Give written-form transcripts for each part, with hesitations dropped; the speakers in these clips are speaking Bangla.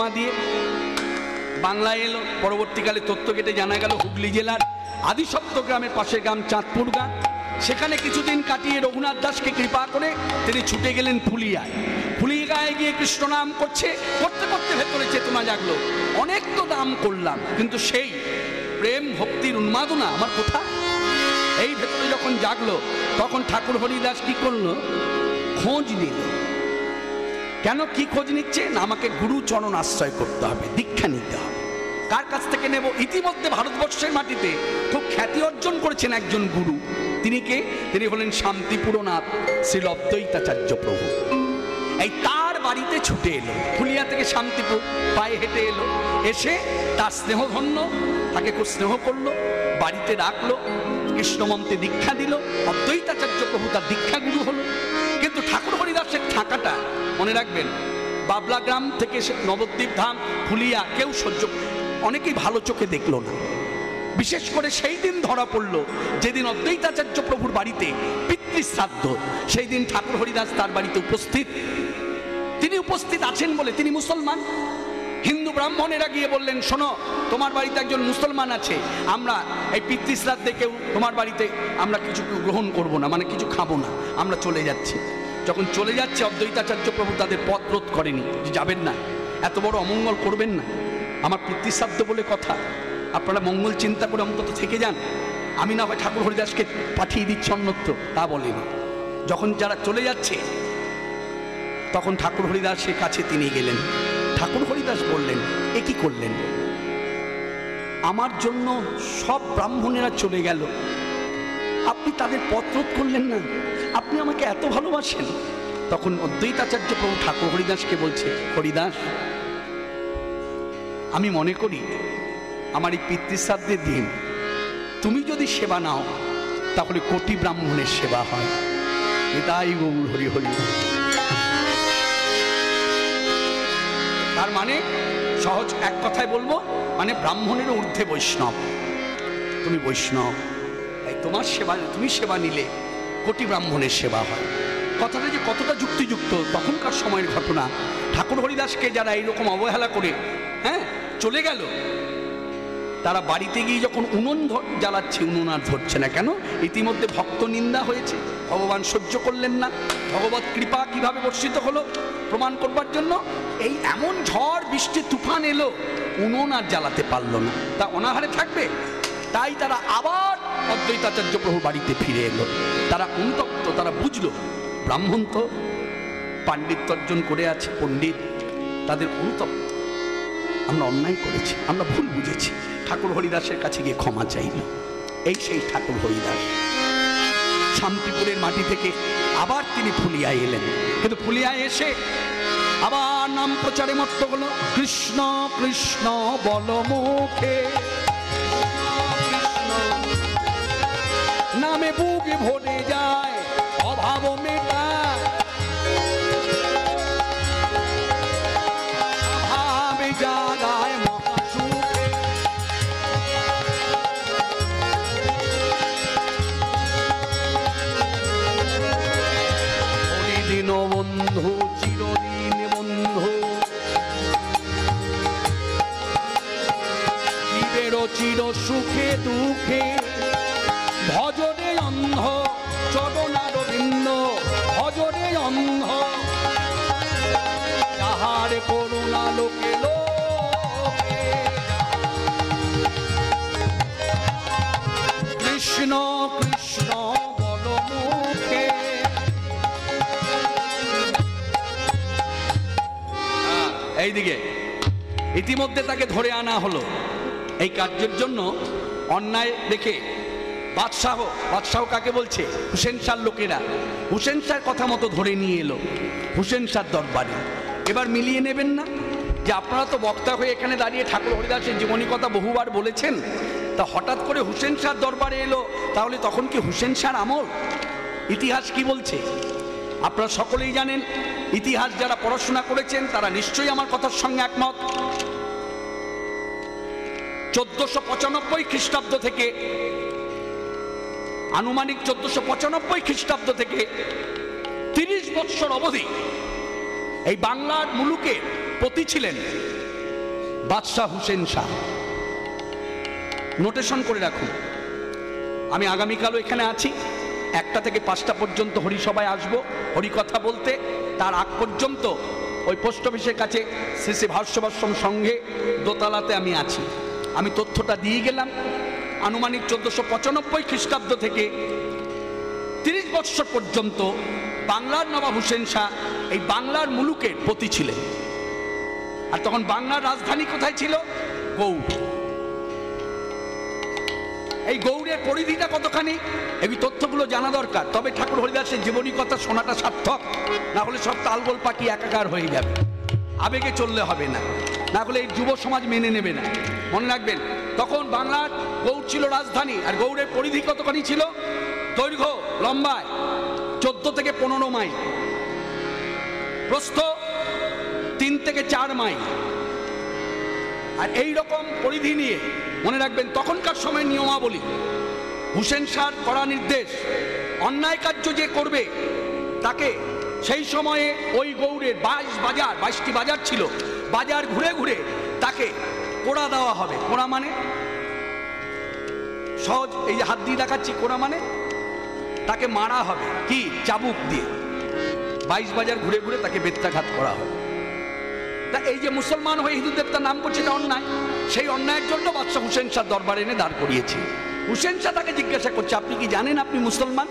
জমা দিয়ে বাংলায় এলো। পরবর্তীকালে তথ্য কেটে জানা গেল হুগলি জেলার আদিসপ্ত গ্রামের পাশের গ্রাম চাঁদপুর গ্রাম। সেখানে কিছুদিন কাটিয়ে রঘুনাথ দাসকে কৃপা করে তিনি ছুটে গেলেন ফুলিয়ায়। ফুলিয়ায় গিয়ে কৃষ্ণ নাম করতে করতে ভেতরে চেতনা জাগলো, অনেক তো দাম করলাম, কিন্তু সেই প্রেম ভক্তির উন্মাদনা আমার কোথায়? এই ভেতরে যখন জাগলো তখন ঠাকুর হরিদাস কি করলো? খোঁজ নিল। কেন কি খোঁজ নিচ্ছে? না, আমাকে গুরু চরণ আশ্রয় করতে হবে, দীক্ষা নিতে হবে। কার কাছ থেকে নেব? ইতিমধ্যে ভারতবর্ষের মাটিতে খুব খ্যাতি অর্জন করেছেন একজন গুরু। তিনি কে? তিনি হলেন শান্তিপুরনাথ শ্রী অদ্বৈতাচার্য প্রভু। এই তার বাড়িতে ছুটে এলো, ফুলিয়া থেকে শান্তিপুর পায়ে হেঁটে এলো। এসে তার স্নেহধন্য, তাকে খুব স্নেহ করলো, বাড়িতে রাখলো, কৃষ্ণমন্ত্রে দীক্ষা দিল। অদ্বৈতাচার্য প্রভু তার দীক্ষা গুরু হলো। কিন্তু ঠাকুর হরিদাসের থাকাটা মনে রাখবেন, বাবলা গ্রাম থেকে নবদ্বীপ ধাম ফুলিয়া কেউ অনেকেই ভালো চোখে দেখলো না। বিশেষ করে সেই দিন ধরা পড়লো যেদিন অদ্বৈতাচার্য প্রভুর বাড়িতে পিতৃশ্রাদ্ধ, সেই দিন ঠাকুর হরিদাস তার বাড়িতে উপস্থিত। তিনি উপস্থিত আছেন বলে তিনি মুসলমান। হিন্দু ব্রাহ্মণেরা গিয়ে বললেন, শোনো, তোমার বাড়িতে একজন মুসলমান আছে, আমরা এই পিতৃশ্রাদ্ধে কেউ তোমার বাড়িতে আমরা কিছু গ্রহণ করব না, মানে কিছু খাবো না, আমরা চলে যাচ্ছি। যখন চলে যাচ্ছে অদ্বৈতাচার্য প্রভু তাদের পথ রোধ করেনি, যে যাবেন না, এত বড় অমঙ্গল করবেন না, আমার পিতৃশ্রাদ্ধ বলে কথা, আপনারা মঙ্গল চিন্তা করে অন্তত থেকে যান, আমি না হয় ঠাকুর হরিদাসকে পাঠিয়ে দিচ্ছি অন্যত্র। তা বলেনি। যখন যারা চলে যাচ্ছে তখন ঠাকুর হরিদাসের কাছে তিনি গেলেন। ঠাকুর হরিদাস বললেন, এ কি করলেন? আমার জন্য সব ব্রাহ্মণেরা চলে গেল, আপনি তাদের পথ রোধ করলেন না, আপনি আমাকে এত ভালোবাসেন। তখন অদ্বৈতাচার্য প্রভু ঠাকুর হরিদাসকে বলছে, হরিদাস, আমি মনে করি আমার এই পিতৃশ্রাদ্ধের দিন তুমি যদি সেবা নাও তাহলে কোটি ব্রাহ্মণের সেবা হয়। এটাই গৌর হরি হরি। তার মানে সহজ এক কথায় বলবো, মানে ব্রাহ্মণের ঊর্ধ্বে বৈষ্ণব। তুমি বৈষ্ণব, তাই তোমার সেবা, তুমি সেবা নিলে কোটি ব্রাহ্মণের সেবা হয়। কথাটা যে কতটা যুক্তিযুক্ত, তখনকার সময়ের ঘটনা। ঠাকুর হরিদাসকে যারা এইরকম অবহেলা করে চলে গেল, তারা বাড়িতে গিয়ে যখন উনুন জ্বালাচ্ছে, উনুন আর ধরছে না। কেন? ইতিমধ্যে ভক্ত নিন্দা হয়েছে, ভগবান সহ্য করলেন না। ভগবত কৃপা কিভাবে বর্ষিত হলো প্রমাণ করবার জন্য এই এমন ঝড় বৃষ্টি তুফান এলো, উনুন আর জ্বালাতে পারলো না। তা অনাহারে থাকবে? তাই তারা আবার অদ্বৈতাচার্য প্রভু বাড়িতে ফিরে এলো। তারা অনুতপ্ত, তারা বুঝলো ব্রাহ্মণ তো পাণ্ডিত্য অর্জন করে আছে, পণ্ডিত, তাদের অনুতপ্ত, আমরা অন্যায় করেছি, আমরা ভুল বুঝেছি। ঠাকুর হরিদাসের কাছে গিয়ে ক্ষমা চাইল। এই সেই ঠাকুর হরিদাস শান্তিপুরের মাটি থেকে আবার তিনি ফুলিয়ায় এলেন। কিন্তু ফুলিয়ায় এসে আবার নাম প্রচারে মত্ত হলো। কৃষ্ণ কৃষ্ণ বল মুখে, নামে বুকে ভরে যায়, অভাব মেটায়, ভাবে জাগায় মহাসুখে। হরিদিন বন্ধু, চিরদিন বন্ধু, জীবের চির সুখে দুঃখে, ভজরে অন্ধ চরণারবিন্দ, ভজরে অন্ধ যাহার করুণা লোকে লোকে। কৃষ্ণ কৃষ্ণ বল মুখে। এইদিকে ইতিমধ্যে তাকে ধরে আনা হলো এই কার্যের জন্য। অন্যায় দেখে বাদশাহ কাকে বলছে? হুসেন শাহর লোকেরা হুসেন শাহর কথা মতো ধরে নিয়ে এলো হুসেন শাহর দরবারে। এবার মিলিয়ে নেবেন না যে আপনারা তো বক্তা হয়ে এখানে দাঁড়িয়ে ঠাকুর হরিদাসের জীবনী কথা বহুবার বলেছেন, তা হঠাৎ করে হুসেন শাহর দরবারে এলো, তাহলে তখন কি হুসেন শাহর আমল? ইতিহাস কি বলছে আপনারা সকলেই জানেন। ইতিহাস যারা পড়াশোনা করেছেন তারা নিশ্চয়ই আমার কথার সঙ্গে একমত। 1495 খ্রিস্টাব্দ থেকে, আনুমানিক 1495 খ্রিস্টাব্দ থেকে 30 বৎসর অবধি এই বাংলার মুলুকে পতি ছিলেন বাদশাহ হুসেন শাহ। নোটেশন করে রাখুন, আমি আগামীকালও এখানে আছি, 1টা থেকে 5টা পর্যন্ত হরিসভায় আসবো হরিকথা বলতে। তার আগ পর্যন্ত ওই পোস্ট অফিসের কাছে শ্রী শ্রী ভাষ্যবাশ্রম সঙ্গে দোতলাতে আমি আছি। আমি তথ্যটা দিয়ে গেলাম। আনুমানিক 1495 খ্রিস্টাব্দ থেকে 30 বৎসর পর্যন্ত বাংলার নবাব হুসেন শাহ এই বাংলার মুলুকের পতি ছিলেন। আর তখন বাংলার রাজধানী কোথায় ছিল? গৌড়। এই গৌড়ের পরিধিটা কতখানি, এই তথ্যগুলো জানা দরকার। তবে ঠাকুর হরিদাসের জীবনী কথা শোনাটা সার্থক, না হলে সব তালগোল পাখি একাকার হয়ে যাবে। আবেগে চললে হবে না, না হলে এই যুব সমাজ মেনে নেবে না। মনে রাখবেন, তখন বাংলার গৌড় ছিল রাজধানী। আর গৌড়ের পরিধি কতখানি ছিল? দৈর্ঘ্য লম্বায় 14 থেকে 15 মাইল, প্রস্থ 3 থেকে 4 মাইল। আর এই রকম পরিধি নিয়ে মনে রাখবেন, তখনকার সময় নিয়মাবলী, হুসেন শাহর কড়া নির্দেশ, অন্যায় কার্য যে করবে তাকে সেই সময়ে ওই গৌড়ের 22টি বাজার ছিল, বাজার ঘুরে ঘুরে তাকে কোড়া দেওয়া হবে। কোড়া মানে সহজ, এই যে হাত দিয়ে দেখাচ্ছি, কোড়া মানে তাকে মারা হবে। কি? চাবুক দিয়ে 22 বাজার ঘুরে ঘুরে তাকে বেত্রাঘাত করা হবে। তা এই যে মুসলমান হয়ে হিন্দু দেবতার নাম করছে, এটা অন্যায়। সেই অন্যায়ের জন্য বাদশাহ হুসেন শাহ দরবারে এনে দাঁড় করিয়েছে। হুসেন শাহ তাকে জিজ্ঞাসা করছে, আপনি কি জানেন আপনি মুসলমান?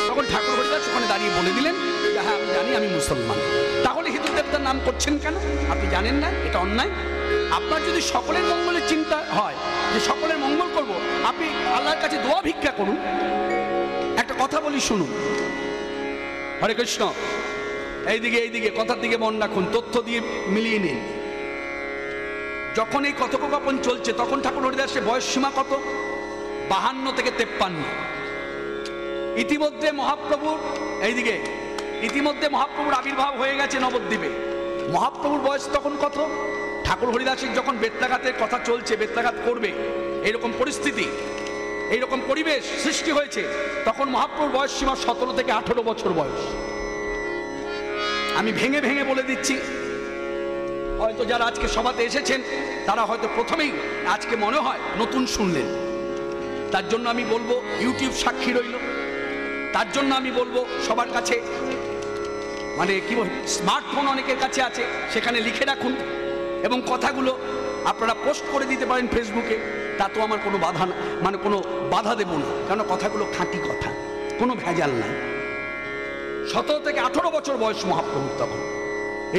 তখন ঠাকুর হরিদাস ওখানে দাঁড়িয়ে বলে দিলেন যে হ্যাঁ, আমি জানি আমি মুসলমান। তাহলে হিন্দু দেবতার নাম করছেন কেন? আপনি জানেন না এটা অন্যায়? আপনার যদি সকলের মঙ্গলের চিন্তা হয় যে সকলের মঙ্গল করব, আপনি আল্লাহর কাছে দোয়া ভিক্ষা করুন। একটা কথা বলি শুনুন। হরে কৃষ্ণ। এইদিকে কথার দিকে মন রাখুন, তথ্য দিয়ে মিলিয়ে নিন। যখন এই কথোপকথন চলছে তখন ঠাকুর হরিদাসের বয়স সীমা কত? 52 থেকে 53। ইতিমধ্যে মহাপ্রভুর আবির্ভাব হয়ে গেছে নবদ্বীপে। মহাপ্রভুর বয়স তখন কত? ঠাকুর হরিদাসের যখন বেত্রাঘাতের কথা চলছে, বেত্রাঘাত করবে, এইরকম পরিস্থিতি, এইরকম পরিবেশ সৃষ্টি হয়েছে, তখন মহাপ্রভুর বয়স সীমা 17 থেকে 18 বছর বয়স। আমি ভেঙে ভেঙে বলে দিচ্ছি, হয়তো যারা আজকে সভাতে এসেছেন তারা হয়তো প্রথমেই আজকে মনে হয় নতুন শুনলেন। তার জন্য আমি বলবো, ইউটিউব সাক্ষী রইল। তার জন্য আমি বলবো সবার কাছে, মানে কি স্মার্টফোন অনেকের কাছে আছে, সেখানে লিখে রাখুন এবং কথাগুলো আপনারা পোস্ট করে দিতে পারেন ফেসবুকে। তাতেও আমার কোনো বাধা, মানে কোনো বাধা দেব না, কারণ কথাগুলো খাঁটি কথা, কোনো ভেজাল নাই। 17 থেকে 18 বছর বয়স মহাপ্রভুর তখন।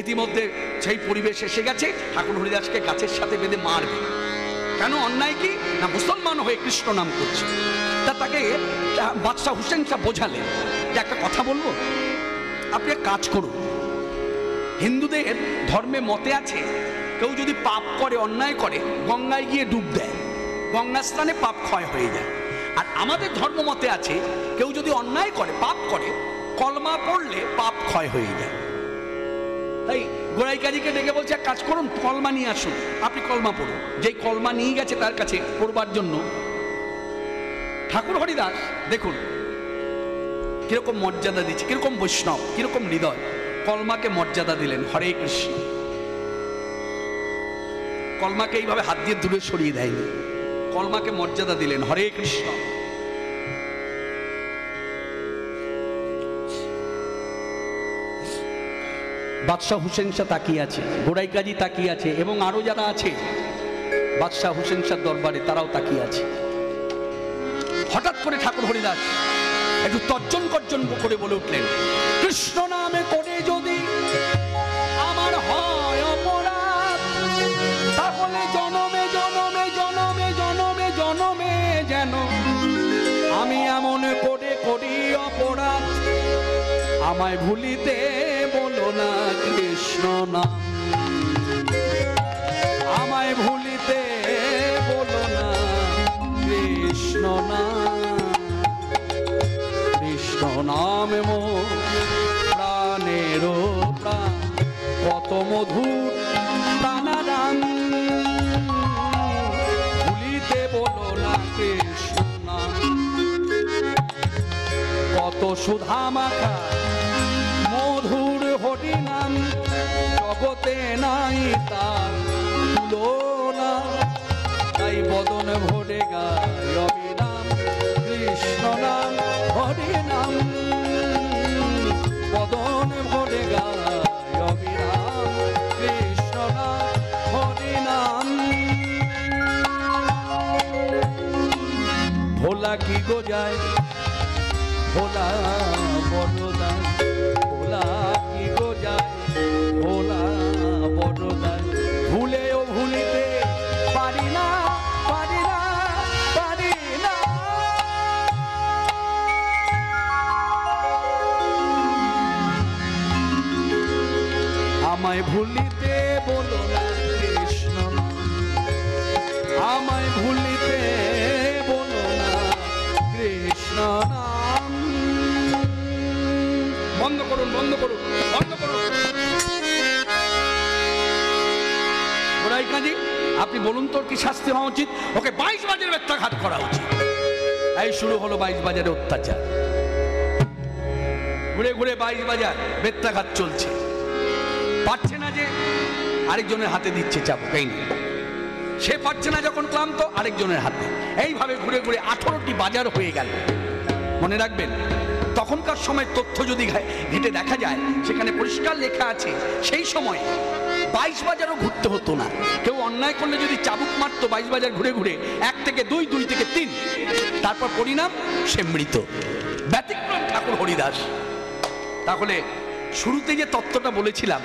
ইতিমধ্যে সেই পরিবেশ এসে গেছে, ঠাকুর হরিদাসকে গাছের সাথে বেঁধে মারবে। কেন? অন্যায় কি না, মুসলমান হয়ে কৃষ্ণ নাম করছে। তা তাকে বাদশাহ হুসেন শাহ বোঝালেন যে একটা কথা বলবো, আপনি এক কাজ করুন, হিন্দুদের ধর্মে মতে আছে কেউ যদি পাপ করে, অন্যায় করে, গঙ্গায় গিয়ে ডুব দেয়, গঙ্গা স্নানে পাপ ক্ষয় হয়ে যায়। আর আমাদের ধর্ম মতে আছে কেউ যদি অন্যায় করে, পাপ করে, কলমা পড়লে পাপ ক্ষয় হয়ে যায়। তাই গোড়াই কাজীকে ডেকে বলছে, এক কাজ করুন, কলমা নিয়ে আসুন, আপনি কলমা পড়ুন। যেই কলমা নিয়ে গেছে তার কাছে পড়বার জন্য, ঠাকুর হরিদাস দেখুন কিরকম মর্যাদা দিচ্ছে, কিরকম বৈষ্ণব, কিরকম হৃদয়। কলমাকে মর্যাদা দিলেন, হরে কৃষ্ণ। কলমাকে এইভাবে হাত দিয়ে দূরে সরিয়ে দেয়নি, কলমাকে মর্যাদা দিলেন, হরে কৃষ্ণ। বাদশাহ হুসেন শাহ তাকিয়ে আছে, গোড়াই কাজী তাকিয়ে আছে, এবং আরো যারা আছে বাদশাহ হুসেন শাহ দরবারে তারাও তাকিয়ে আছে। হঠাৎ করে ঠাকুর হরিদাস একটু তর্জন গর্জন করে বলে উঠলেন, কৃষ্ণ নামে করে যদি আমার হয় অপরাধ, তাহলে জনমে জনমে জনমে জনমে জনমে যেন আমি এমন করে করি অপরাধ, আমায় ভুলিতে বলো না কৃষ্ণ নাম, আমায় ভুলিতে বলো না কৃষ্ণ নাম। কৃষ্ণ নাম মোর প্রাণের প্রাণ, কত মধুর প্রাণারাম, ভুলিতে বলো না কৃষ্ণ নাম। কত সুধা মাখা মধুর হরি নাম, জগতে নাই তার গায় অবিরাম কৃষ্ণ নাম হরি নাম বদনে ভরে গায় অবিরাম কৃষ্ণ নাম হরি নাম। ভোলা কি গো যায় ভোলা বড়দান ভোলা কি গো যায় ভোলা বড়দান ভুলেও ভুলিতে পারি না পারি না পারি না। আমায় ভুলিতে বলো না কৃষ্ণ আমায় ভুলিতে বলো না কৃষ্ণ নাম। বন্ধ করুন বন্ধ করুন বন্ধ করুন। গোড়াই কাজী আপনি বলুন তোর কি শাস্তি হওয়া উচিত? ওকে 22 বাজারে বেত্রাঘাত করা উচিত। এই শুরু হলো 22 বাজারে অত্যাচার। ঘুরে ঘুরে 22 বাজার বেত্রাঘাত চলছে। পারছে না যে আরেকজনের হাতে দিচ্ছে চাবুক, এই না সে পারছে না যখন ক্লান্ত আরেকজনের হাতে, এইভাবে ঘুরে ঘুরে 18টি বাজার হয়ে গেল। মনে রাখবেন তখনকার সময় তথ্য যদি ঘেটে দেখা যায় সেখানে পরিষ্কার লেখা আছে সেই সময় 22 বাজারও ঘুরতে হতো না। কেউ অন্যায় করলে যদি চাবুক মারতো 22 বাজার ঘুরে ঘুরে 1 থেকে 2, 2 থেকে 3, তারপর পরিণাম সে মৃত। ব্যতিক্রম ঠাকুর হরিদাস। তাহলে শুরুতে যে তত্ত্বটা বলেছিলাম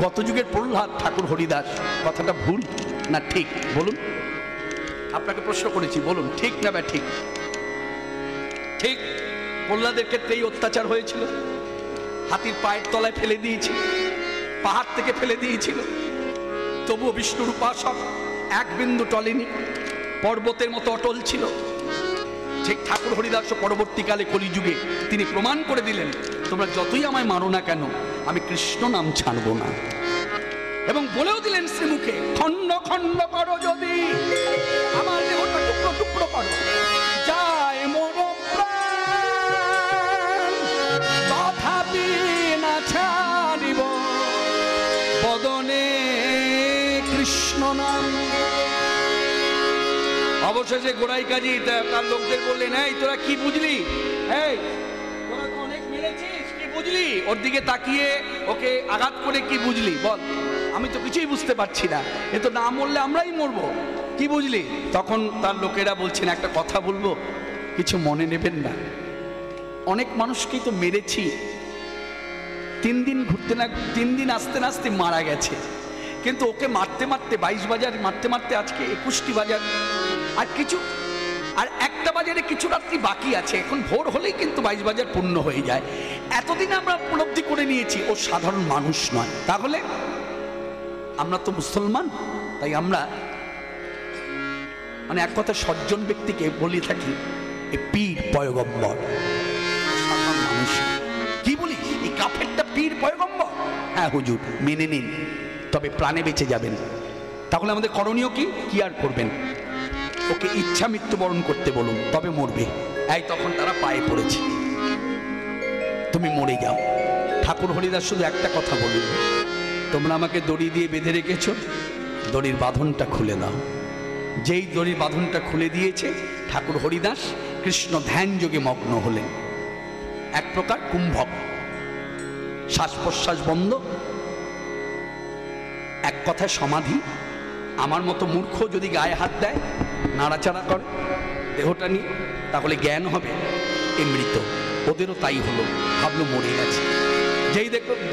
গত যুগের প্রহ্লাদ ঠাকুর হরিদাস, কথাটা ভুল না ঠিক বলুন? আপনাকে প্রশ্ন করেছি, বলুন ঠিক না বা ঠিক? ঠিক। প্রহ্লাদের ক্ষেত্রেই অত্যাচার হয়েছিল। হাতির পায়ের তলায় ফেলে দিয়েছিল, পাহাড় থেকে ফেলে দিয়েছিল, তবুও বিষ্ণুর উপাসক এক বিন্দু টলেনি, পর্বতের মতো অটল ছিল। ঠিক ঠাকুর হরিদাস পরবর্তীকালে কলিযুগে তিনি প্রমাণ করে দিলেন তোমরা যতই আমায় মারো না কেন আমি কৃষ্ণ নাম ছাড়বো না। এবং বলেও দিলেন শ্রীমুখে খণ্ড খণ্ড করো যদি আমার দেহটা টুকরো টুকরো করো যায় মোর প্রাণ তথাপি না ছাড়িব বদনে কৃষ্ণ নাম। অবশেষে গোড়াই কাজী তার লোকদের বললেন এই তোরা কি বুঝলি, এই তোরা তো অনেক মেরেছিস, কি বুঝলি? ওর দিকে তাকিয়ে ওকে আঘাত করে কি বুঝলি বল? আমি তো কিছুই বুঝতে পারছি না, এ তো না মরলে আমরাই মরবো, কি বুঝলি? তখন তার লোকেরা বলছেন একটা কথা বলবো, কিছু মনে নেবেন না, অনেক মানুষকেই তো মেরেছি, 3 দিন ঘুরতে না 3 দিন আসতে না আসতে মারা গেছে, কিন্তু ওকে মারতে মারতে 22 বাজার মারতে মারতে আজকে 21টি বাজার, আর কিছু আর একটা বাজারে কিছু রাত্রি বাকি আছে, এখন ভোর হলেই কিন্তু 22 বাজার পূর্ণ হয়ে যায়। এতদিন আমরা উপলব্ধি করে নিয়েছি ও সাধারণ মানুষ নয়। তাহলে আমরা তো মুসলমান, তাই আমরা মানে এক কথা সজ্জন ব্যক্তিকে বলি থাকি এ পীর পয়গম্বর, সাধারণ মানুষ কি বলি এই কাফেরটা পীর পয়গম্বর। হ্যাঁ হুজুর মেনে নিন, তবে প্রাণে বেঁচে যাবেন। তাহলে আমাদের করণীয় কি? কি আর করবেন? ওকে ইচ্ছা মৃত্যুবরণ করতে বলুন, তবে মরবে। এই তখন তারা পায়ে পড়েছে, তুমি মরে যাও। ঠাকুর হরিদাস শুধু একটা কথা বলুন, তোমরা আমাকে দড়ি দিয়ে বেঁধে রেখেছো, দড়ির বাঁধনটা খুলে দাও। যেই দড়ির বাঁধনটা খুলে দিয়েছে ঠাকুর হরিদাস কৃষ্ণ ধ্যান যোগে মগ্ন হলেন, এক প্রকার কুম্ভক, শ্বাস প্রশ্বাস বন্ধ, এক কথায় সমাধি। আমার মতো মূর্খ যদি গায়ে হাত দেয়, নাড়াচাড়া করে দেহটা নিয়ে, তাহলে জ্ঞান হবে এ মৃত। ওদেরও তাই হলো, ভাবলো মরে গেছে।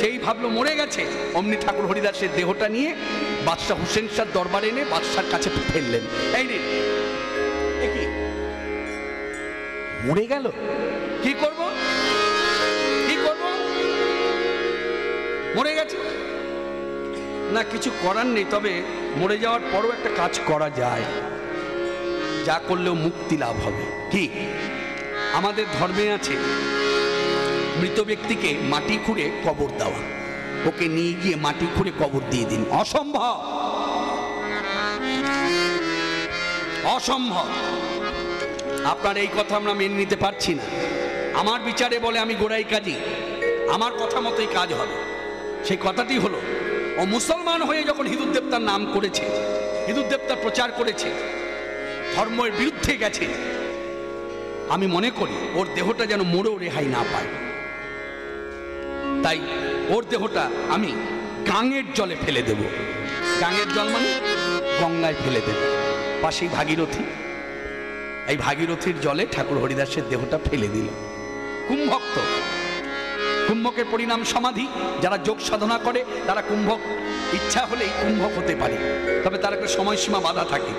যেই ভাবলো মরে গেছে, অমনি ঠাকুর হরিদাসের দেহটা নিয়ে বাদশাহ হুসেন শাহর দরবারে এনে বাদশার কাছে ফেললেন। এই রে কি মরে গেল, কি করব কি করব, মরে গেছে না, কিছু করার নেই। তবে মরে যাওয়ার পরও একটা কাজ করা যায়, যা করলেও মুক্তি লাভ হবে। কি? আমাদের ধর্মে আছে মৃত ব্যক্তিকে মাটি খুঁড়ে কবর দেওয়া, ওকে নিয়ে গিয়ে মাটি খুঁড়ে কবর দিয়ে দিন। অসম্ভব, অসম্ভব। আপনার এই কথা আমরা মেনে নিতে পারছি না। আমার বিচারে বলে আমি গোড়াই কাজী, আমার কথা মতোই কাজ হবে। সেই কথাটি হলো, ও মুসলমান হয়ে যখন হিঁদুর দেবতার নাম করেছে, হিঁদুর দেবতার প্রচার করেছে, ধর্মের বিরুদ্ধে গেছে, আমি মনে করি ওর দেহটা যেন মরেও রেহাই না পায়। তাই ওর দেহটা আমি গাঙের জলে ফেলে দেব। গাঙের জল মানে গঙ্গায় ফেলে দেব। পাশেই ভাগীরথী, এই ভাগীরথীর জলে ঠাকুর হরিদাসের দেহটা ফেলে দিল। কুম্ভক তো, কুম্ভকের পরিণাম সমাধি। যারা যোগ সাধনা করে তারা কুম্ভক ইচ্ছা হলেই কুম্ভক হতে পারে, তবে তার একটা সময়সীমা বাধা থাকে,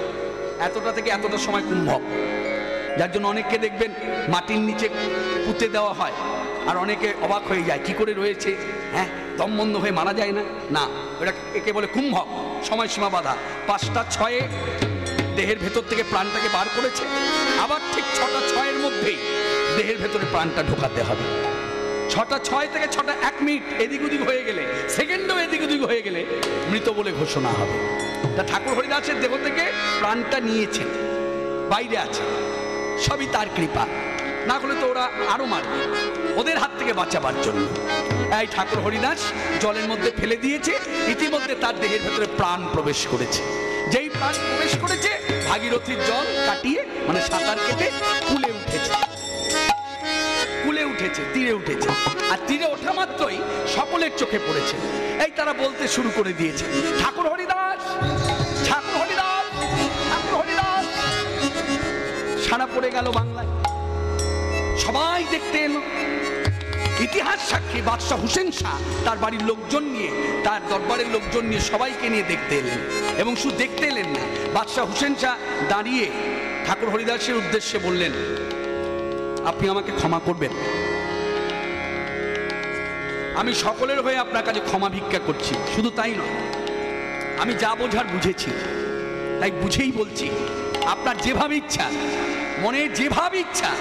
এতটা থেকে এতটা সময় কুম্ভক। যার জন্য অনেককে দেখবেন মাটির নিচে পুঁতে দেওয়া হয়, আর অনেকে অবাক হয়ে যায় কি করে রয়েছে, হ্যাঁ দম বন্ধ হয়ে মারা যায় না। না, এটা একে বলে কুম্ভক, সময়সীমা বাধা। 5টা 6-এ দেহের ভেতর থেকে প্রাণটাকে বার করেছে, আবার ঠিক 6টা 6-এর মধ্যেই দেহের ভেতরে প্রাণটা ঢোকাতে হবে। 6টা 6 থেকে 6টা 1 মিনিট এদিক ওদিক হয়ে গেলে, সেকেন্ডও এদিক ওদিক হয়ে গেলে মৃত বলে ঘোষণা হবে। তা ঠাকুর হরিদাসের দেহ থেকে প্রাণটা নিয়েছেন, বাইরে আছে, সবই তার কৃপা। না হলে তো ওরা আরো মারবে, ওদের হাত থেকে বাঁচাবার জন্য এই ঠাকুর হরিদাস জলের মধ্যে ফেলে দিয়েছে। ইতিমধ্যে তার দেহের ভেতরে প্রাণ প্রবেশ করেছে। যেই প্রাণ প্রবেশ করেছে, ভাগীরথীর জল কাটিয়ে মানে সাঁতার কেটে কুলে উঠেছে, কুলে উঠেছে, তীরে উঠেছে। আর তীরে ওঠা মাত্রই সকলের চোখে পড়েছে। এই তারা বলতে শুরু করে দিয়েছে, ঠাকুর হরিদাস, ঠাকুর হরিদাস, ঠাকুর হরিদাস। সারা পড়ে গেল বাংলায়, সবাই দেখতে এলো। ইতিহাস সাক্ষী বাদশাহ হুসেন শাহ তার বাড়ির লোকজন নিয়ে, তার দরবারের লোকজন নিয়ে সবাইকে নিয়ে দেখতে এলেন। এবং শুধু দেখতে এলেন না, বাদশাহ হুসেন শাহ দাঁড়িয়ে ঠাকুর হরিদাসের উদ্দেশ্যে বললেন, আপনি আমাকে ক্ষমা করবেন, আমি সকলের হয়ে আপনার কাছে ক্ষমা ভিক্ষা করছি। শুধু তাই নয়, আমি যা বোঝার বুঝেছি, তাই বুঝেই বলছি, আপনার যেভাবে ইচ্ছা, মনে যেভাবে ইচ্ছা,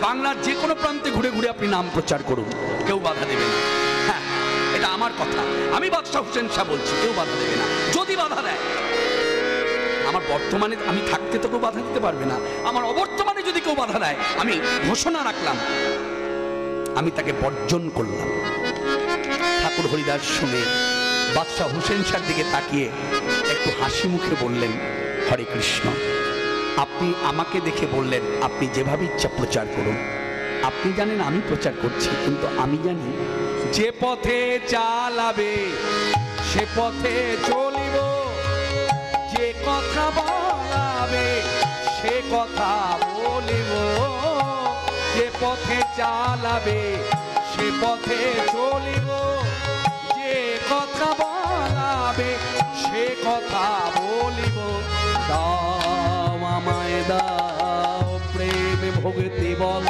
বাংলার যে কোনো প্রান্তে ঘুরে ঘুরে আপনি নাম প্রচার করুন, কেউ বাধা দেবে না। হ্যাঁ, এটা আমার কথা, আমি বাদশাহ হুসেন শাহ বলছি, কেউ বাধা দেবে না। যদি বাধা দেয়, আমার বর্তমানে আমি থাকতে তো কেউ বাধা দিতে পারবে না, আমার অবর্তমানে যদি কেউ বাধা দেয়, আমি ঘোষণা রাখলাম, আমি তাকে বর্জন করলাম। ঠাকুর হরিদাস শুনে বাদশাহ হুসেন শাহর দিকে তাকিয়ে একটু হাসি মুখে বললেন, হরে কৃষ্ণ। আপনি আমাকে দেখে বললেন, আপনি যেভাবে ইচ্ছা প্রচার করুন। আপনি জানেন আমি প্রচার করছি, কিন্তু আমি জানি যে পথে চালাবে সে পথে চলিব, যে কথা বলাবে সে কথা বলিব, যে পথে চালাবে সে পথে চলিব, যে কথা বলাবে সে কথা বলিব। দাও আমায় দাও প্রেম ভক্তি বল,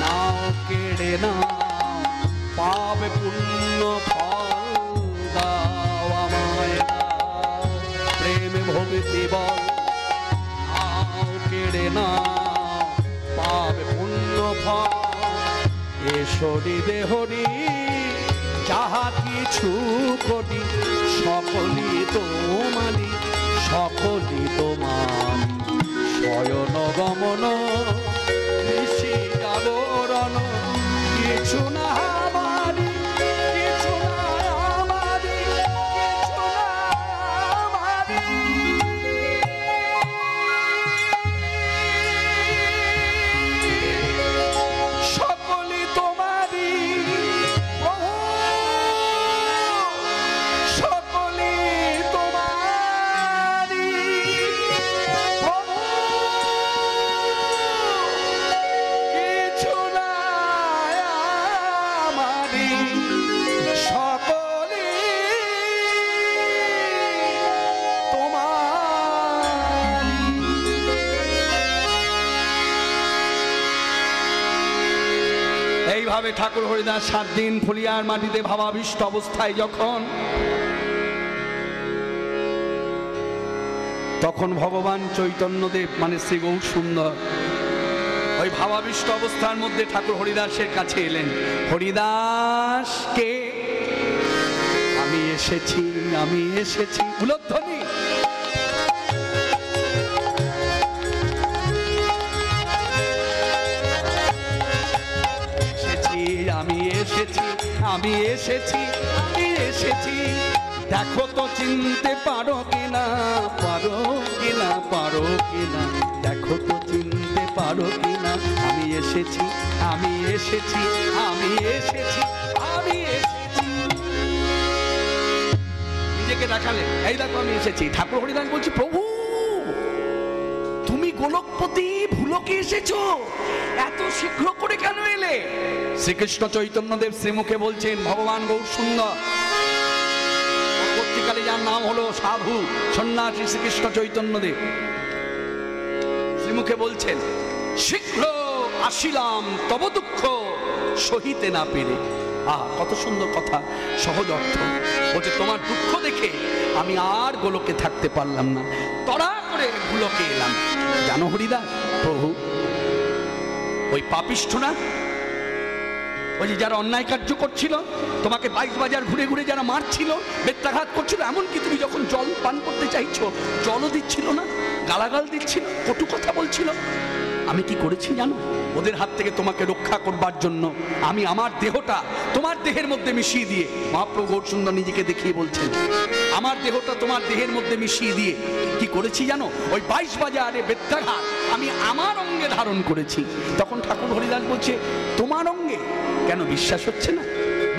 নাও কেড়ে নাও পাবে পুণ্য ফল। দাও আমায় দাও প্রেম ভক্তি বল, নাও কেড়ে নাও পাবে পুণ্য ফল। এসরি দেহরি যাহা কিছু করি, সকলি তোমারি, সকলি তোমার। শয়ন গমন ঋষি জাগরণ, কিছু না আমারি, কিছু না আমারি, কিছু না আমারি। সকলি তোমারি প্রভু, সকলি তোমারি প্রভু, কিছু না আমারি, সকলি তোমারি। এইভাবে ঠাকুর হরিদাস 7 দিন ফুলিয়ার মাটিতে ভাবাবিষ্ট অবস্থায় তখন ভগবান চৈতন্যদেব মানে শ্রী গৌর সুন্দর ওই ভাবাবিষ্ট অবস্থার মধ্যে ঠাকুর হরিদাসের কাছে এলেন। হরিদাস কে? আমি এসেছি, আমি এসেছি। উলধ্বনি। এসেছি, আমি এসেছি, আমি এসেছি, আমি এসেছি। দেখো তো চিনতে পারো কিনা, পারো কিনা, পারো কিনা, দেখো তো চিনতে পারো কিনা, আমি এসেছি, আমি এসেছি, আমি এসেছি, আমি এসেছি। নিজেকে দেখালে, এই দেখো আমি এসেছি। ঠাকুর হরিদাস বলছি, প্রভু তুমি গোলকপতি ভুলকে এসেছো, এত শীঘ্র করে কেন এলে? শ্রীকৃষ্ণ চৈতন্যদেব শ্রীমুখে বলছেন, ভগবান গৌর সুন্দর পরবর্তীকালে যার নাম হলো সাধু সন্ন্যাসী শ্রীকৃষ্ণ চৈতন্যদেব, শ্রীমুখে বলছেন, শীঘ্র আসিলাম তব দুঃখ সহিতে না পেরে। আহা, কত সুন্দর কথা, সহজ অর্থ। বলছে তোমার দুঃখ দেখে আমি আর গোলকে থাকতে পারলাম না, তড়া করে ভুলকে এলাম। জানো হরিদাস, প্রভু ওই পাপিষ্ঠ না, ওই যে যারা অন্যায় কার্য করছিল, তোমাকে 22 বাজার ঘুরে ঘুরে যারা মারছিল, বেত্রাঘাত করছিল, এমনকি তুমি যখন জল পান করতে চাইছো জলও দিচ্ছিল না, গালাগাল দিচ্ছিল, কটু কথা বলছিল, আমি কি করেছি জানো? ওদের হাত থেকে তোমাকে রক্ষা করবার জন্য আমি আমার দেহটা তোমার দেহের মধ্যে মিশিয়ে দিয়ে, মহাপ্রভু গৌর সুন্দর নিজেকে দেখিয়ে বলছেন, আমার দেহটা তোমার দেহের মধ্যে মিশিয়ে দিয়ে কি করেছি জানো? ওই 22 বাজারে বেত্রাঘাত আমি আমার অঙ্গে ধারণ করেছি। তখন ঠাকুর হরিদাস বলছে, তোমার অঙ্গে? কেন বিশ্বাস হচ্ছে না?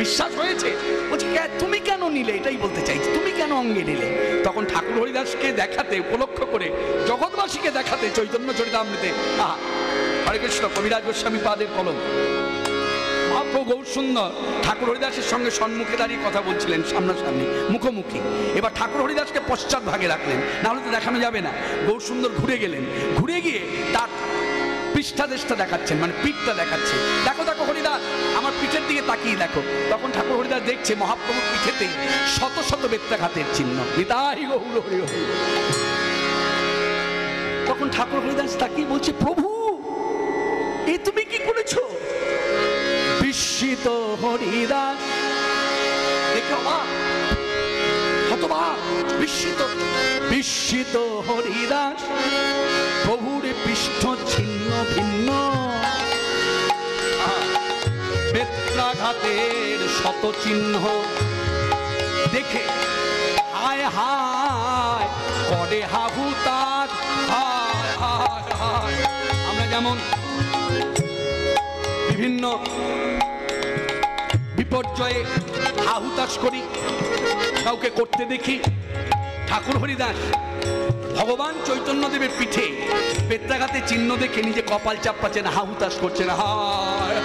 বিশ্বাস হয়েছে। বলছি তুমি কেন নিলে, এটাই বলতে চাইছি, তুমি কেন অঙ্গে নিলে? তখন ঠাকুর হরিদাসকে দেখাতে, উপলক্ষ করে জগৎবাসীকে দেখাতে, চৈতন্য চরিতামৃতে, আহা হরে কৃষ্ণ কবিরাজ গোস্বামী পাদের কলম, মহাপ্রভু গৌর সুন্দর ঠাকুর হরিদাসের সঙ্গে সম্মুখে দাঁড়িয়ে কথা বলছিলেন, সামনাসামনি মুখোমুখি। এবার ঠাকুর হরিদাসকে পশ্চাৎ ভাগে রাখলেন, নাহলে তো দেখানো যাবে না। গৌর সুন্দর ঘুরে গেলেন, ঘুরে গিয়ে তার পৃষ্ঠাদেশটা দেখাচ্ছেন, মানে পিঠটা দেখাচ্ছে, দেখো দেখো হরিদাস আমার পিঠের দিকে তাকিয়ে দেখো। তখন ঠাকুর হরিদাস দেখছে মহাপ্রভুর পিঠেতে শত শত বেত্রাঘাতের চিহ্ন। নিতাই গৌর হরি হরি। তখন ঠাকুর হরিদাস তাকিয়ে বলছে, প্রভু এ তুমি কি করেছো? বিস্মিত হরিদাস দেখো হতবাক, বিস্মিত বিস্মিত হরিদাস প্রভুর পৃষ্ঠ ছিন্ন ভিন্ন, বেত্রাঘাতের শত চিহ্ন দেখে হায় হায় করে হাহুতাশ। হায় হায় হায়। আমরা যেমন বিভিন্ন বিপর্যয়ে হাহুতাশ করি, কাউকে করতে দেখি, ঠাকুর হরিদাস ভগবান চৈতন্যদেবের পিঠে বেত্রাঘাতে চিহ্ন দেখে নিজে কপাল চাপড়াচ্ছেন, হাহুতাশ করছেন, হায়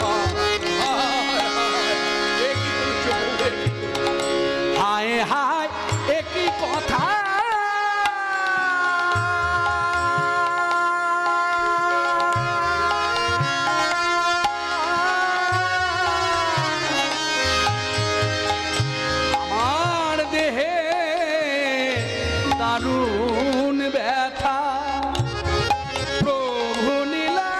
হায় হায় একই কথা। আমার দেহে দারুণ ব্যথা প্রভু নীলা,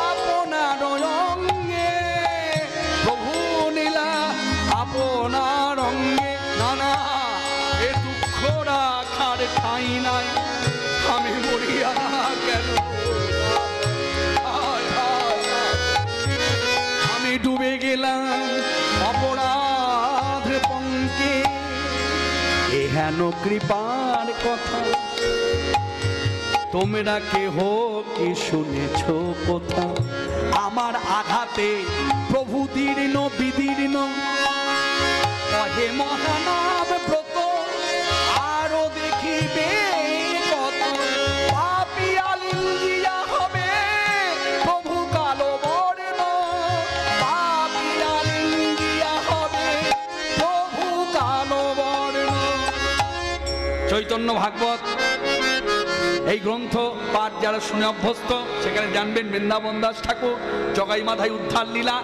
আপনার অঙ্গে প্রভু নীলা, আপনার অঙ্গে। না না, এ দুঃখ রাখার ঠাঁই নাই, আমি মরিয়া কেন, আমি ডুবে গেলাম অপরাধ পঙ্কে। এ হেন কৃপার কথা তোমরা কেহ কি শুনেছ কোথা? আমার আঘাতে প্রভু দীর্ণ বিদীর্ণ, কহে মহানাম ব্রত আরো দেখিবে কত। পাপিয়া লিঙ্গিয়া হবে প্রভু কালো বর্ণ, পাপিয়া লিঙ্গিয়া হবে প্রভু কালো বর্ণ। চৈতন্য ভাগবত এই গ্রন্থ পাঠ যারা শুনে অভ্যস্ত, সেখানে জানবেন বৃন্দাবন দাস ঠাকুর জগাই মাধাই উদ্ধার লীলা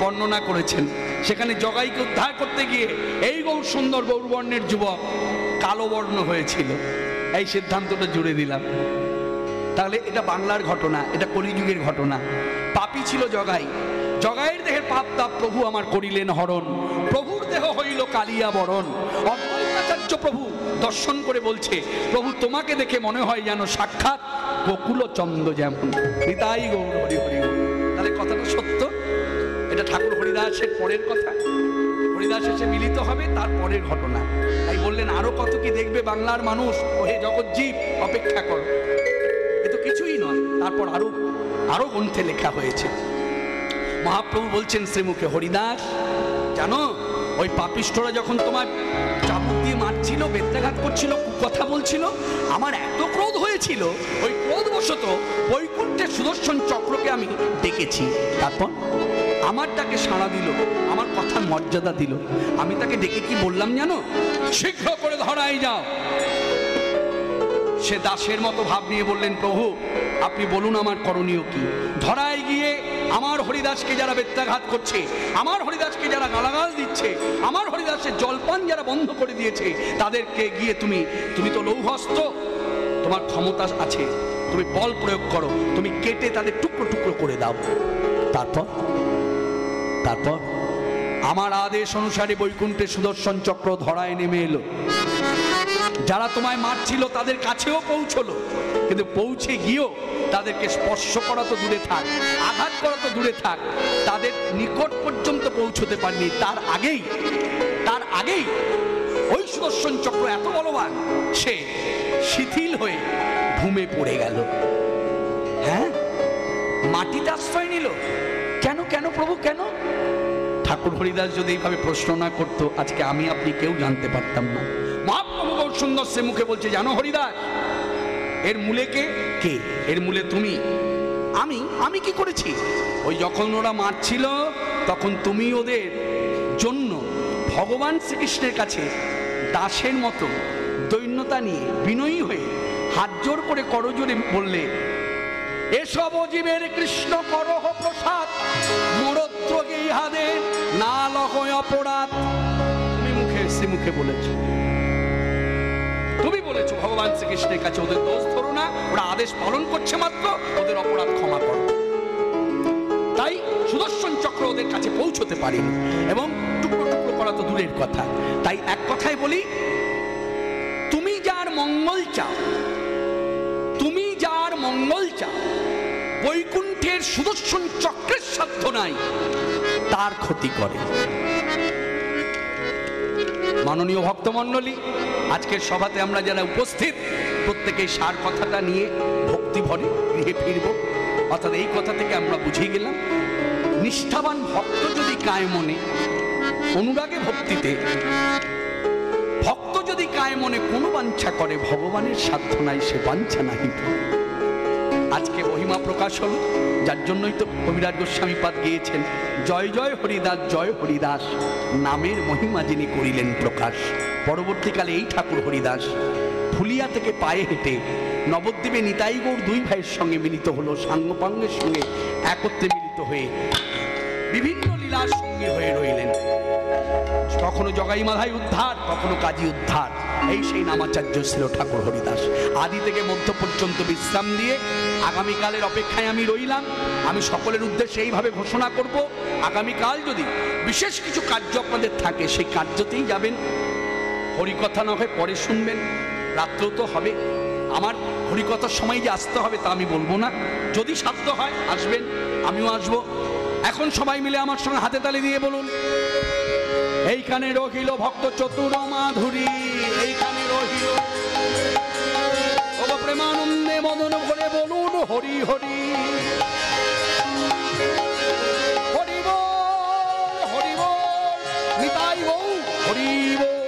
বর্ণনা করেছেন। সেখানে জগাইকে উদ্ধার করতে গিয়ে এই গৌর সুন্দর গৌরবর্ণের যুবক কালো বর্ণ হয়েছিল। এই সিদ্ধান্তটা জুড়ে দিলাম। তাহলে এটা বাংলার ঘটনা, এটা কলিযুগের ঘটনা। পাপী ছিল জগাই, জগাইয়ের দেহের পাপ তাপ প্রভু আমার করিলেন হরণ। প্রভুর দেহ হইল কালিয়া বরণ। অদ্বৈতাচার্য প্রভু দর্শন করে বলছে, প্রভু তোমাকে দেখে মনে হয় যেন সাক্ষাৎ গোকুল চন্দ্র যেমন। নিতাই গৌর হরি হরি। তাহলে কথাটা সত্য। এটা ঠাকুর হরিদাসের পরের কথা, হরিদাস এসে মিলিত হবে তার পরের ঘটনা। তাই বললেন আরো কত কি দেখবে বাংলার মানুষ, ওহে জগৎজীব অপেক্ষা করো। এ তো কিছুই নয়, তারপর আরো আরো গ্রন্থে লেখা হয়েছে। মহাপ্রভু বলছেন শ্রীমুখে, হরিদাস জানো ওই পাপিষ্ঠরা যখন তোমার চাবুক দিয়ে মারছিল, বেত্রাঘাত করছিল, কথা বলছিল, আমার এত ক্রোধ হয়েছিল, ওই ক্রোধবশত বৈকুণ্ঠের সুদর্শন চক্রকে আমি ডেকেছি। তারপর আমার ডাকে সাড়া দিল, আমার কথার মর্যাদা দিল। আমি তাকে ডেকে কি বললাম জানো? শীঘ্র করে ধরাই যাও। সে দাসের মতো ভাব নিয়ে বললেন, প্রভু আপনি বলুন আমার করণীয় কি? ধরায় গিয়ে আমার হরিদাসকে যারা বেত্রাঘাত করছে, আমার হরিদাসকে যারা গালাগাল দিচ্ছে, আমার হরিদাসের জলপান যারা বন্ধ করে দিয়েছে, তাদেরকে গিয়ে তুমি তো লৌহস্ত, তোমার ক্ষমতা আছে, তুমি বল প্রয়োগ করো, তুমি কেটে তাদের টুকরো টুকরো করে দাও। তারপর আমার আদেশ অনুসারে বৈকুণ্ঠে সুদর্শন চক্র ধরায় নেমে এলো। যারা তোমায় মারছিল তাদের কাছেও পৌঁছলো, কিন্তু পৌঁছে গিয়েও তাদেরকে স্পর্শ করা তো দূরে থাক, আঘাত করা তো দূরে থাক, তাদের নিকট পর্যন্ত পৌঁছতে পারেনি। তার আগেই ওই সুদর্শন চক্র এত বলবান, সে শিথিল হয়ে ঘুমে পড়ে গেল। হ্যাঁ, মাটিতে আশ্রয় নিল। কেন প্রভু কেন? ঠাকুর হরিদাস যদি এইভাবে প্রশ্ন না করতো, আজকে আমি আপনি কেউ জানতে পারতাম না। মহাপ্রভু গৌর সুন্দর সে মুখে বলছে, জানো হরিদাস এর মূলে কে? এর মূলে তুমি। আমি কি করেছি? ওই যখন ওরা মারছিল তখন তুমি ওদের জন্য ভগবান শ্রীকৃষ্ণের কাছে দাসের মতো দৈন্যতা নিয়ে বিনয়ী হয়ে হাত জোর করে করজোরে বললে, এসব জীবের কৃষ্ণ করহ প্রসাদ, মরদ্রগে ইহাদে না লহয় অপরাধ। মুখে বলেছো, তুমি বলেছো ভগবান শ্রীকৃষ্ণের কাছে ওদের দোষ ধরো না, ওরা আদেশ পালন করছে মাত্র, ওদের অপরাধ ক্ষমা করো। তাই সুদর্শন চক্র ওদের কাছে পৌঁছতে পারেনি, এবং টুকরো টুকরো করা তো দূরের কথা। তাই এক কথায় বলি, তুমি যার মঙ্গল চাও, বৈকুণ্ঠের সুদর্শন চক্রের সাধ্য নাই তার ক্ষতি করে। মাননীয় ভক্তমণ্ডলী, আজকের সভাতে আমরা যারা উপস্থিত প্রত্যেকেই সার কথাটা নিয়ে ভক্তি ভরে গৃহে ফিরব। অর্থাৎ এই কথা থেকে আমরা বুঝে গেলাম, নিষ্ঠাবান ভক্ত যদি কায় মনে অনুরাগে ভক্তিতে, ভক্ত যদি কায় মনে কোনো বাঞ্ছা করে, ভগবানের সাধ্য নাই সে বাঞ্ছা নাহি। আজকে মহিমা প্রকাশ হল, যার জন্যই তো কবিরাজ গোস্বামী পাদ গিয়েছেন, জয় জয় হরিদাস জয় হরিদাস, নামের মহিমা যিনি করিলেন প্রকাশ। পরবর্তীকালে এই ঠাকুর হরিদাস ফুলিয়া থেকে পায়ে হেঁটে নবদ্বীপে নিতাই গৌর দুই ভাইয়ের সঙ্গে মিলিত হলো, সাঙ্গপাঙ্গের সঙ্গে একত্রে মিলিত হয়ে বিভিন্ন লীলার সঙ্গী হয়ে রইলেন। কখনো জগাই মাধাই উদ্ধার, কখনো কাজী উদ্ধার। এই সেই নামাচার্য ছিল ঠাকুর হরিদাস। আদি থেকে মধ্য পর্যন্ত বিশ্রাম দিয়ে আগামীকালের অপেক্ষায় আমি রইলাম। আমি সকলের উদ্দেশ্যে এইভাবে ঘোষণা করব, আগামীকাল যদি বিশেষ কিছু কার্য আপনাদের থাকে, সেই কার্যতেই যাবেন। হরিকথা না হয় পরে শুনবেন, রাত্র তো হবে। আমার হরিকথার সময় যে আসতে হবে তা আমি বলবো না, যদি সাধ্য হয় আসবেন, আমিও আসবো। এখন সবাই মিলে আমার সঙ্গে হাতে তালি দিয়ে বলুন, এইখানে রহিল ভক্ত চতুর মাধুরী, এইখানে রহিল। ও প্রেমানন্দে মদন ভরে বলুন হরি হরি, হরি বল হরি বল, নিতাই গৌর হরি বল।